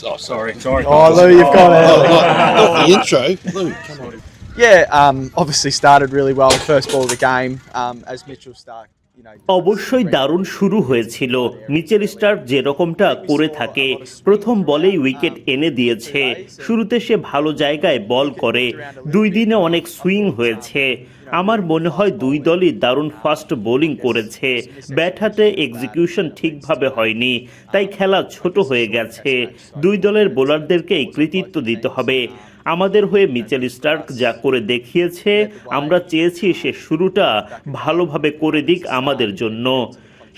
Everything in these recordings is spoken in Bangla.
Oh, sorry. Oh, Lou, you've gone early. Not the intro. Lou, come on. Yeah, obviously started really well. First ball of the game, as Mitchell Starc. অবশ্যই দারুণ শুরু হয়েছিল। মিচেল স্টার্ক যেরকমটা করে থাকে, প্রথম বলেই উইকেট এনে দিয়েছে। শুরুতে সে ভালো জায়গায় বল করে, 2 দিনে অনেক সুইং হয়েছে। আমার মনে হয় দুই দলই দারুণ ফাস্ট বোলিং করেছে। ব্যাট হাতে এক্সিকিউশন ঠিকভাবে হয়নি, তাই খেলা ছোট হয়ে গেছে। দুই দলের বোলারদেরকেই কৃতিত্ব দিতে হবে। আমাদের হয়ে মিচেল স্টার্ক যা করে দেখিয়েছে, আমরা চেয়েছি সে শুরুটা ভালোভাবে করে দিক আমাদের জন্য।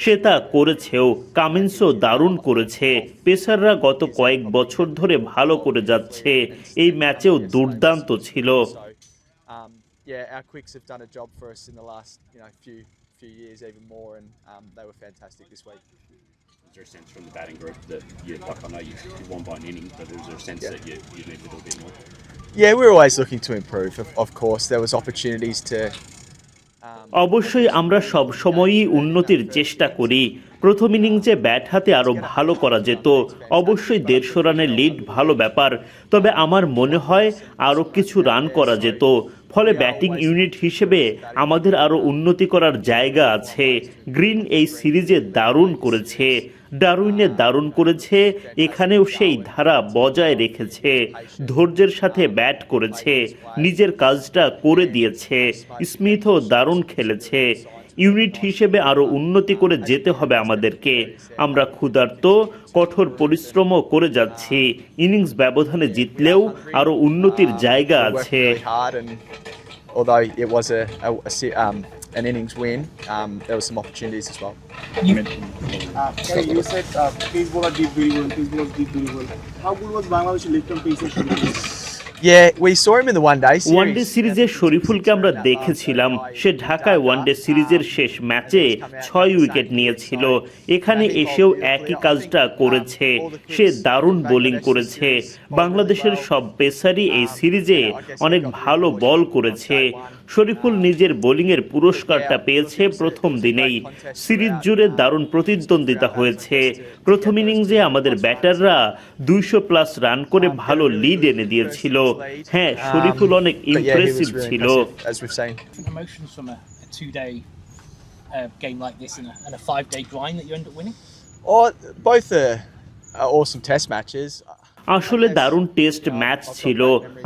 সে তা করেছেও। কামিন্সও দারুণ করেছে। পেসাররা গত কয়েক বছর ধরে ভালো করে যাচ্ছে, এই ম্যাচেও দুর্দান্ত ছিল। Yeah, our quicks have done a job for us in the last, few years even more, and they were fantastic this week. Is there a sense from the batting group that I know you won by an inning, but is there a sense that you need a little bit more? Yeah, we're always looking to improve. Of course, there was opportunities to. অবশ্যই আমরা সব সময়ই উন্নতির চেষ্টা করি। প্রথম ইনিংসে ব্যাট হাতে আরো ভালো করা যেত। অবশ্যই 150 রানের লিড ভালো ব্যাপার, তবে আমার মনে হয় আরো কিছু রান করা যেত। ফলে ব্যাটিং ইউনিট হিসেবে আমাদের আরো উন্নতি করার জায়গা আছে। গ্রিন এই সিরিজে দারুণ করেছে, ডারউইনে দারুণ করেছে, এখানেও সেই ধারা বজায় রেখেছে। ধৈর্যের সাথে ব্যাট করেছে, নিজের কাজটা করে দিয়েছে। স্মিথও দারুণ খেলেছে। ইউনিট হিসেবে আরো উন্নতি করে যেতে হবে আমাদেরকে। আমরা ক্ষুধার্ত, কঠোর পরিশ্রমও করে যাচ্ছি। ইনিংস ব্যবধানে জিতলেও আরো উন্নতির জায়গা আছে। Although it was an innings win, there were some opportunities as well. You said pace bowler did very well. Pace bowler did very well. How good was Bangladesh left-arm pacer? Yeah, we saw him in the one-day series. One day সিরিজে শরীফুলকে আমরা দেখেছিলাম। সে ঢাকায় ওয়ানডে সিরিজের শেষ ম্যাচে 6 উইকেট নিয়েছিল। এখানে এসেও একই কাজটা করেছে। সে দারুণ বোলিং করেছে। বাংলাদেশের সব পেসারই এই সিরিজে অনেক ভালো বল করেছে। শরীফুল নিজের বোলিংয়ের পুরস্কারটা পেয়েছে প্রথম দিনেই। সিরিজ জুড়ে দারুণ প্রতিদ্বন্দ্বিতা হয়েছে। প্রথম ইনিংসে আমাদের ব্যাটাররা 200+ রান করে ভালো লিড এনে দিয়েছিল। হ্যাঁ, শরীফুল অনেক ইমপ্রেসিভ ছিল। Emotions from a 2-day game like this and a 5-day grind that you end up winning? Both are awesome test matches. আসলে দারুণ টেস্ট ম্যাচ ছিল।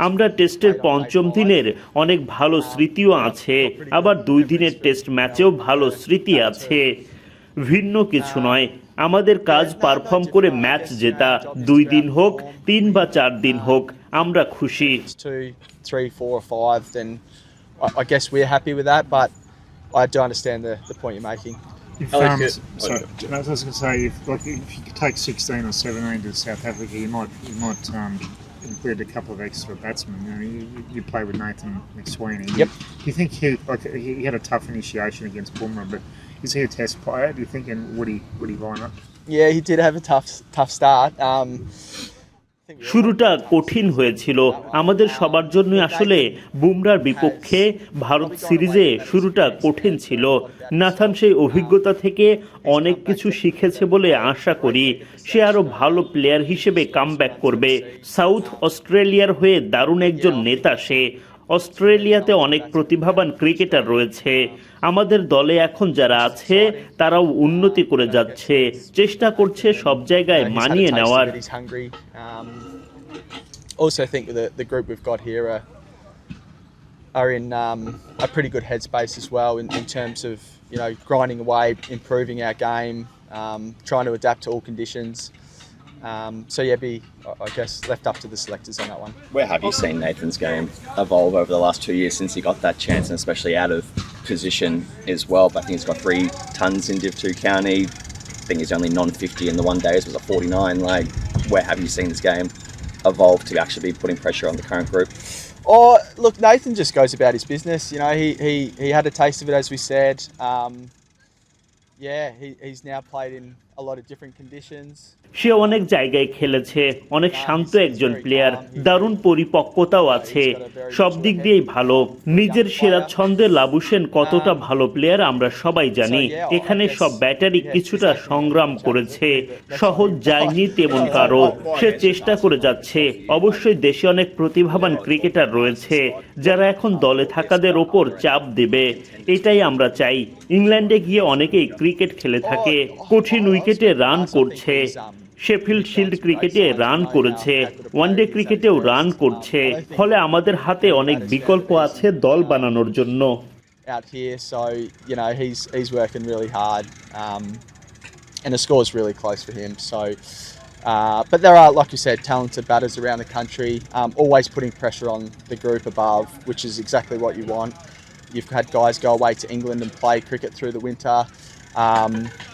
আমরা টেস্টের পঞ্চম দিনের অনেক ভালো স্মৃতিও আছে, আবার 2 দিনের টেস্ট ম্যাচেও ভালো স্মৃতি আছে। ভিন্ন কিছু নয়, আমাদের কাজ পারফর্ম করে ম্যাচ জেতা। 2 দিন হোক, 3 বা 4 দিন হোক, আমরা খুশি। 2, 3, 4 or 5, then I guess we're happy with that, but I do understand the point you're making. Sorry, I was going to say, if you could take 16 or 17 to South Africa, you might include a couple of extra batsmen. You play with Nathan McSweeney. Yep. Do you think he had a tough initiation against Bumrah, but is he a test player? Do you think, and would he line up? Yeah, he did have a tough start. শুরুটা কঠিন হয়েছিল আমাদের সবার জন্য। আসলে বুমরার বিপক্ষে ভারত সিরিজে শুরুটা কঠিন ছিল। নাথান সেই অভিজ্ঞতা থেকে অনেক কিছু শিখেছে বলে আশা করি। সে আরো ভালো প্লেয়ার হিসেবে কামব্যাক করবে। সাউথ অস্ট্রেলিয়ার হয়ে দারুণ একজন নেতা সে। অস্ট্রেলিয়াতে অনেক প্রতিভাবান ক্রিকেটার রয়েছে। আমাদের দলে এখন যারা আছে তারাও উন্নতি করে যাচ্ছে, চেষ্টা করছে সব জায়গায় মানিয়ে নেওয়ার। Also think the group we've got here are in a pretty good headspace as well in terms of grinding away, improving our game, trying to adapt to all conditions. So yeah, I guess left up to the selectors on that one. Where have you seen Nathan's game evolve over the last 2 years since he got that chance, and especially out of position as well? But I think he's got 3 tons in Div 2 county. I think he's only non-50 in the one days, was a 49. Like, where have you seen this game evolve to actually be putting pressure on the current group? Oh, look, Nathan just goes about his business. He had a taste of it, as we said. He's now played in a lot of different conditions. সে অনেক জায়গায় খেলেছে, অনেক শান্ত একজন প্লেয়ার, দারুণ পরিপক্কতাও আছে, সব দিক দিয়েই ভালো। নিজের সেরা ছন্দে লাবুশেন কতটা ভালো প্লেয়ার আমরা সবাই জানি। এখানে সব ব্যাটারি কিছুটা সংগ্রাম করেছে, সহজ যায়নি তেমন কারো, সে চেষ্টা করে যাচ্ছে। অবশ্যই দেশে অনেক প্রতিভাবান ক্রিকেটার রয়েছে যারা এখন দলে থাকাদের ওপর চাপ দেবে, এটাই আমরা চাই। ইংল্যান্ডে গিয়ে অনেকেই ক্রিকেট খেলে থাকে, কঠিন উইকেটে রান করছে, শেফিল্ড শিল্ড ক্রিকেটে রান করেছে, ওয়ানডে ক্রিকেটেও রান করছে, ফলে আমাদের হাতে অনেক বিকল্প আছে দল বানানোর জন্য। Out here, so you know he's working really hard, and the score's really close for him. So, but there are, like you said, talented batters around the country, always putting pressure on the group above, which is exactly what you want. You've had guys go away to England and play cricket through the winter.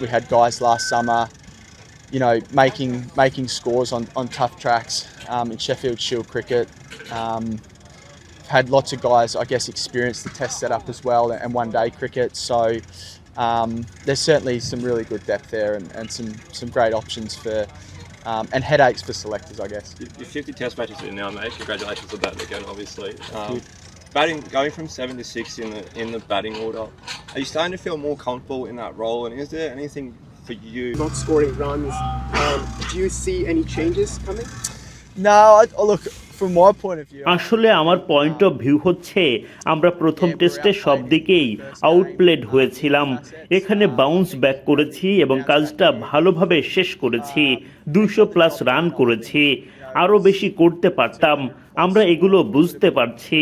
We had guys last summer, you know, making scores on tough tracks in Sheffield Shield cricket. Had lots of guys, I guess, experience the test setup as well and one-day cricket. So there's certainly some really good depth there and some great options for and headaches for selectors, I guess. You're 50 test matches in now, mate. Congratulations on that again, obviously. Batting, going from 7 to 6 in the batting order, are you starting to feel more comfortable in that role? And is there anything for you? Not scoring runs. Do you see any changes coming? No, look, from my point of view. আসলে আমার পয়েন্ট অফ ভিউ হচ্ছে আমরা প্রথম টেস্টে সব দিকেই আউটপ্লেড হয়েছিলাম। এখানে বাউন্স ব্যাক করেছি এবং কাজটা ভালোভাবে শেষ করেছি, 200+ রান করেছি, আরও বেশি করতে পারতাম, আমরা এগুলো বুঝতে পারছি।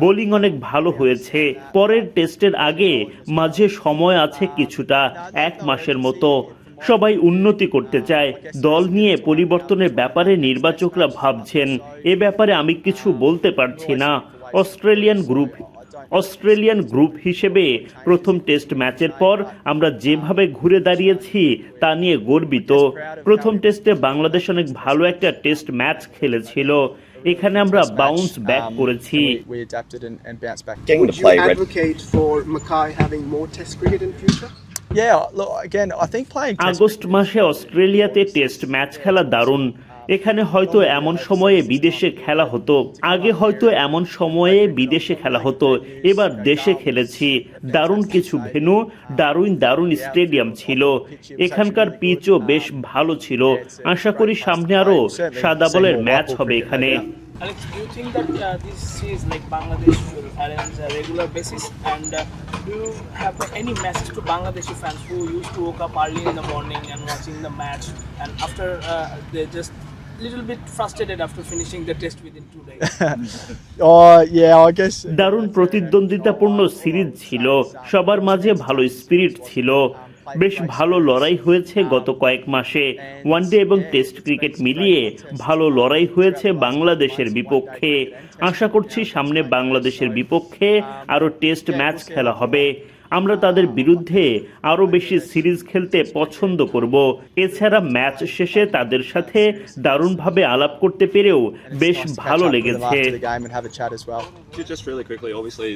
বোলিং অনেক ভালো হয়েছে। পরের টেস্টের আগে মাঝে সময় আছে কিছুটা, 1 মাসের মতো। সবাই উন্নতি করতে চায়, দল নিয়ে পরিবর্তনের ব্যাপারে নির্বাচকরা ভাবছেন, এ ব্যাপারে আমি কিছু বলতে পারছি না। অস্ট্রেলিয়ান গ্রুপ হিসেবে প্রথম টেস্ট ম্যাচের পর আমরা যেভাবে ঘুরে দাঁড়িয়েছি তা নিয়ে গর্বিত। প্রথম টেস্টে বাংলাদেশ অনেক ভালো একটা টেস্ট ম্যাচ খেলেছিল, এখানে আমরা বাউন্স ব্যাক করেছি। We adapted and bounced back. Getting to Would play you red. advocate for Mackay having more test cricket in future? Yeah, look, again, I think playing test August মাসে অস্ট্রেলিয়াতে টেস্ট ম্যাচ খেলা দারুণ। এখানে হয়তো এমন সময়ে বিদেশে খেলা হতো, আগে হয়তো এমন সময়ে বিদেশে খেলা হতো, এবার দেশে খেলেছি। দারুণ কিছু ভেন্যু, দারুণ স্টেডিয়াম ছিল, এখানকার পিচও বেশ ভালো ছিল। আশা করি সামনে আরো সাদা বলের ম্যাচ হবে এখানে। Alex, do you think that this series like Bangladesh will arrange a regular basis? And do you have any message to Bangladeshi fans who used to wake up early in the morning and watching the match, and after they're just little bit frustrated after finishing the test within 2 days? Oh, yeah, I guess. দারুণ প্রতিদ্বন্দ্বিতাপূর্ণ সিরিজ ছিল, সবার মাঝে ভালো স্পিরিট ছিল, বেশ ভালো লড়াই হয়েছে গত কয়েক মাসে। ওয়ানডে এবং টেস্ট ক্রিকেট মিলিয়ে ভালো লড়াই হয়েছে বাংলাদেশের বিপক্ষে। আশা করছি সামনে বাংলাদেশের বিপক্ষে আরও টেস্ট ম্যাচ খেলা হবে। আমরা তাদের বিরুদ্ধে আরও বেশি সিরিজ খেলতে পছন্দ করব। এছাড়া ম্যাচ শেষে তাদের সাথে দারুণভাবে আলাপ করতে পেরেও বেশ ভালো লেগেছে। Just really quickly, obviously